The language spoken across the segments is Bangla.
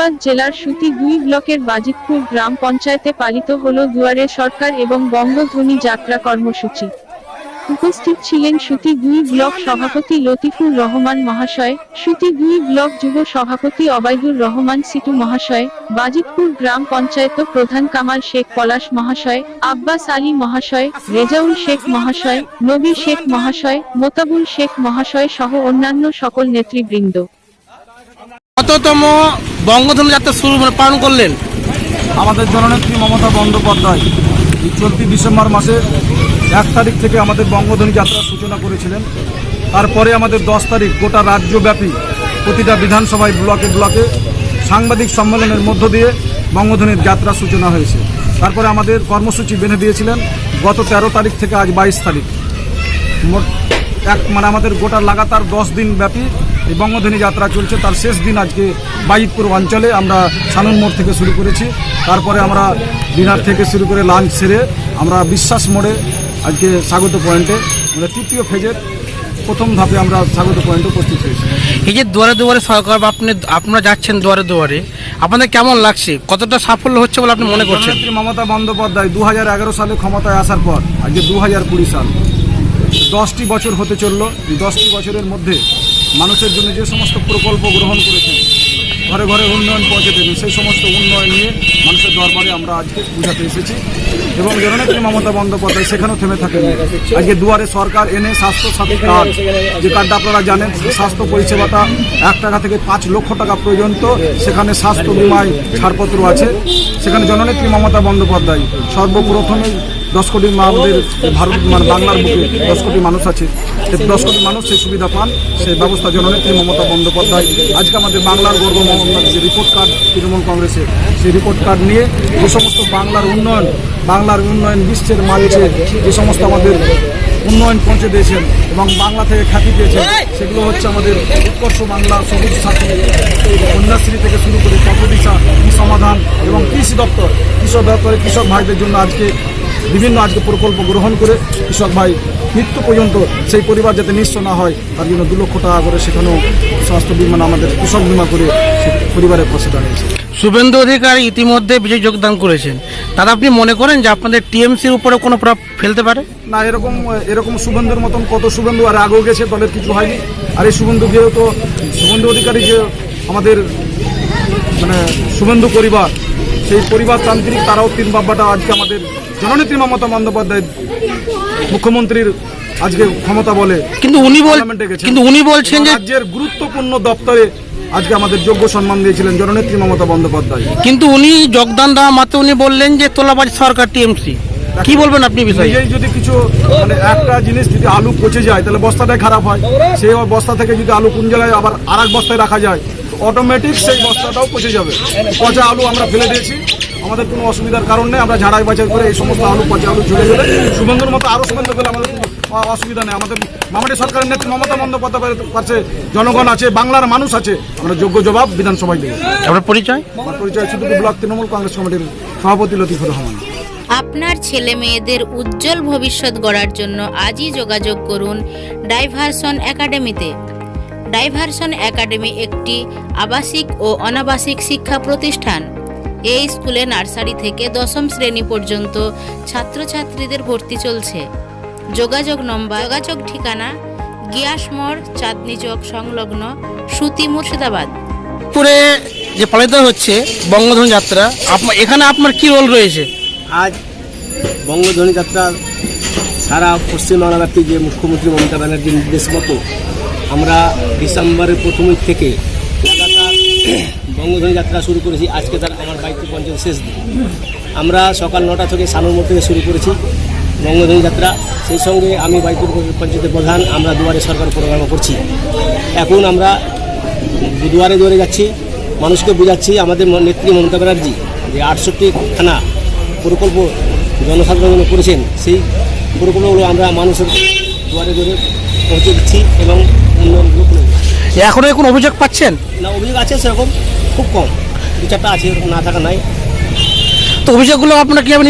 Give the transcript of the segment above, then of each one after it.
মুর্শিদাবাদ জেলার সুতি 2 ব্লকের বাজিতপুর গ্রাম পঞ্চায়েতে পালিত হলো দুয়ারে সরকার এবং বঙ্গধ্বনি যাত্রা কর্মসূচি। উপস্থিত ছিলেন সুতি 2 ব্লক সভাপতি লতিফুর রহমান মহাশয়, সুতি 2 ব্লক যুব সভাপতি অবায়দুর রহমান সিটু মহাশয়, বাজিতপুর গ্রাম পঞ্চায়েত প্রধান কামাল শেখ পলাশ মহাশয়, আব্বাস আলী মহাশয়, রেজাউল শেখ মহাশয়, নবী শেখ মহাশয়, মোতাবুল শেখ মহাশয় সহ অন্যান্য সকল নেতৃবৃন্দ। কততম বঙ্গধনু যাত্রা শুরু পালন করলেন? আমাদের জননেত্রী মমতা বন্দ্যোপাধ্যায় এই চলতি ডিসেম্বর মাসের 1 তারিখ থেকে আমাদের বঙ্গধ্বনি যাত্রার সূচনা করেছিলেন। তারপরে আমাদের 10 তারিখ গোটা রাজ্যব্যাপী প্রতিটা বিধানসভায় ব্লকে ব্লকে সাংবাদিক সম্মেলনের মধ্য দিয়ে বঙ্গধ্বনির যাত্রার সূচনা হয়েছে। তারপরে আমাদের কর্মসূচি বেঁধে দিয়েছিলেন গত 13 তারিখ থেকে আজ 22 তারিখ, মোট আমাদের গোটা লাগাতার 10 দিন ব্যাপী এই বঙ্গধ্বনি যাত্রা চলছে। তার শেষ দিন আজকে বাজিতপুর অঞ্চলে আমরা সানুন মোড় থেকে শুরু করেছি। তারপরে আমরা ডিনার থেকে শুরু করে লাঞ্চ সেরে আমরা বিশ্বাস মোড়ে আজকে স্বাগত পয়েন্টে আমরা তৃতীয় ফেজের প্রথম ধাপে আমরা স্বাগত পয়েন্টে উপস্থিত হয়েছি। এই যে দুয়ারে দুয়ারে সরকার আপনারা যাচ্ছেন দুয়ারে দুয়ারে, আপনাদের কেমন লাগছে? কতটা সাফল্য হচ্ছে বলে আপনি মনে করছেন? জননেত্রী মমতা বন্দ্যোপাধ্যায় 2011 সালে ক্ষমতায় আসার পর আজকে 2020 সাল 10টি বছর হতে চলল। এই 10টি বছরের মধ্যে মানুষের জন্য যে সমস্ত প্রকল্প গ্রহণ করেছেন, ঘরে ঘরে উন্নয়ন পৌঁছে দেবেন, সেই সমস্ত উন্নয়ন নিয়ে মানুষের দরবারে আমরা আজকে বুঝাতে এসেছি। এবং জননেত্রী মমতা বন্দ্যোপাধ্যায় সেখানেও থেমে থাকেন। আজকে দুয়ারে সরকার এনে স্বাস্থ্য সাথী কার্ড, যে কার্ডটা আপনারা জানেন, স্বাস্থ্য পরিষেবাটা 1 টাকা থেকে 5 লক্ষ টাকা পর্যন্ত সেখানে স্বাস্থ্য বিমায় ছাড়পত্র আছে। সেখানে জননেত্রী মমতা বন্দ্যোপাধ্যায় সর্বপ্রথমে 10 কোটি আমাদের ভারত বাংলার বুকে 10 কোটি মানুষ আছে, 10 কোটি মানুষ সেই সুবিধা পান, সেই ব্যবস্থা জননেত্রী মমতা বন্দ্যোপাধ্যায় আজকে আমাদের বাংলার গর্ব যে রিপোর্ট কার্ড তৃণমূল কংগ্রেসে, সেই রিপোর্ট কার্ড নিয়ে যে সমস্ত বাংলার উন্নয়ন বিশ্বের মঞ্চে যে সমস্ত আমাদের উন্নয়ন পৌঁছে দিয়েছেন এবং বাংলা থেকে খ্যাতি পেয়েছেন, সেগুলো হচ্ছে আমাদের উৎকর্ষ বাংলা, সবুজ সাথী, কন্যাশ্রী থেকে শুরু করে পথদিশা, সমাধান এবং কৃষি দপ্তর, কৃষক দপ্তরে কৃষক ভাইদের জন্য আজকে বিভিন্ন প্রকল্প গ্রহণ করে কৃষক ভাই মৃত্যু পর্যন্ত সেই পরিবার যাতে নিঃস্ব না হয় তার জন্য 2 লক্ষ টাকা করে সেখানেও স্বাস্থ্য বিমা আমাদের কৃষক বিমা করে সে পরিবারের পাশে দাঁড়িয়েছে। শুভেন্দু অধিকারী ইতিমধ্যে বিজয় যোগদান করেছেন, তারা আপনি মনে করেন যে আপনাদের টিএমসির উপরে কোনো প্রভাব ফেলতে পারে? না, এরকম শুভেন্দুর মতন কত শুভেন্দু আর আগেও গেছে, দলের কিছু হয়নি। আর এই শুভেন্দু গিয়েও তো শুভেন্দু অধিকারী যে আমাদের শুভেন্দু পরিবার, সেই পরিবারতান্ত্রিক তারাও 3 বাব্বাটা আজকে আমাদের জননেত্রী মমতা বন্দ্যোপাধ্যায় মুখ্যমন্ত্রীর আজকে ক্ষমতা বলে কিন্তু উনি বলছেন যে রাজ্যের গুরুত্বপূর্ণ দপ্তরে আজকে আমাদের যোগ্য সম্মান দিয়েছিলেন জননেত্রী মমতা বন্দ্যোপাধ্যায়। কিন্তু উনি যোগদান দেওয়া মাত্র উনি বললেন যে তোলাবাজ সরকার টিএমসি। কি বলবেন আপনি বিষয়ে? যদি কিছু একটা জিনিস যদি আলু পচে যায় তাহলে বস্তাটাই খারাপ হয়, সেই বস্তা থেকে যদি আলু কোন জায়গায় আবার আরেক বস্তায় রাখা যায় অটোমেটিক সেই বস্তাটাও পচে যাবে। পচা আলু আমরা ফেলে দিয়েছি, আমাদের কোনো অসুবিধার কারণ নেই। আমরা ঝাড়াই বাছাই করে এই সমস্ত পচা আলু ঝরে গেলে শুভেন্দুর মতো আরও শুভেন্দু গেলে আমাদের কোনো অসুবিধা নেই। আমাদের সরকারের নেত্রী মমতা বন্দ্যোপাধ্যায়ের কাছে জনগণ আছে, বাংলার মানুষ আছে, আমরা যোগ্য জবাব বিধানসভায় দেব। আপনার পরিচয়? আমার পরিচয় সুতি ব্লক তৃণমূল কংগ্রেস কমিটির সভাপতি লতিফুর রহমান। আপনার ছেলে মেয়েদের উজ্জ্বল ভবিষ্যৎ গড়ার জন্য আজই যোগাযোগ করুন ডাইভারশন একাডেমিতে। ডাইভারশন একাডেমি একটি আবাসিক ও অনাবাসিক শিক্ষা প্রতিষ্ঠান। এই স্কুলে নার্সারি থেকে 10ম শ্রেণী পর্যন্ত ছাত্রছাত্রীদের ভর্তি চলছে। যোগাযোগ ঠিকানা গিয়াস মোড়, চাঁদনি চক সংলগ্ন, সুতি, মুর্শিদাবাদ। পুরে যে পালিত হচ্ছে বঙ্গধ্বনি যাত্রা, এখানে আপনার কি রোল রয়েছে? আজ বঙ্গধ্বনি যাত্রা সারা পশ্চিমবাংলাব্যাপী যে মুখ্যমন্ত্রী মমতা ব্যানার্জির নির্দেশ মতো আমরা ডিসেম্বরের প্রথম উইক থেকে লাগাতার বঙ্গধ্বনি যাত্রা শুরু করেছি। আজকে তার আমার বাজিতপুর পঞ্চায়েত শেষ দিন। আমরা সকাল 9টা থেকে সানুর মোড় থেকে শুরু করেছি বঙ্গধ্বনি যাত্রা। সেই সঙ্গে আমি বাজিতপুর পঞ্চায়েতের প্রধান, আমরা দুয়ারে সরকার পরিচালনা করছি। এখন আমরা দুয়ারে দুয়ারে যাচ্ছি, মানুষকে বোঝাচ্ছি আমাদের নেত্রী মমতা ব্যানার্জি যে 68 খানা প্রকল্প জনসাধারণ করেছেন, সেই প্রকল্পগুলো আমরা মানুষের দুয়ারে দুয়ারে পৌঁছে দিচ্ছি এবং উন্নয়নগুলো করে দিচ্ছি। এখনও এখন অভিযোগ পাচ্ছেন? না, অভিযোগ আছে সেরকম খুব কম, 2-4টা আছে, এরকম না থাকা নাই। তো অভিযোগগুলো আপনারা কীভাবে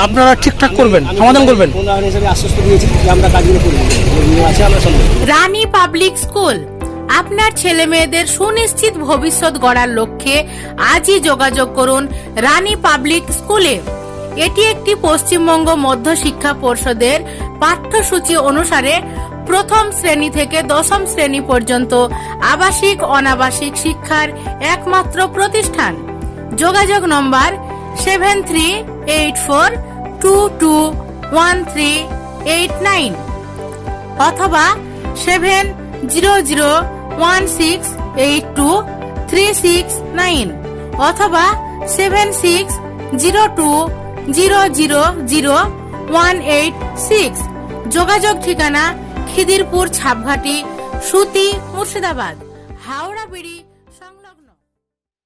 আপনারা ঠিকঠাক করবেন, সমাধান করবেন? হিসেবে আশ্বস্ত দিয়েছি যে আমরা কাজগুলো করব, আছে আমরা সম্ভব। রানী পাবলিক স্কুল আপনার ছেলে মেয়েদের সুনিশ্চিত ভবিষ্যৎ গড়ার লক্ষ্যে আজই যোগাযোগ করুন রানী পাবলিক স্কুলে। এটি একটি পশ্চিমবঙ্গ মধ্য শিক্ষা পর্ষদের পাঠ্যসূচি অনুসারে প্রথম শ্রেণী থেকে দশম শ্রেণী পর্যন্ত আবাসিক অনাবাসিক শিক্ষার একমাত্র প্রতিষ্ঠান। যোগাযোগ নম্বর 7384221389 অথবা 7001682369 অথবা 7602000186। যোগাযোগ ঠিকানা খিদিরপুর ছাপঘাটি, সুতি, মুর্শিদাবাদ, হাওড়া বিড়ি।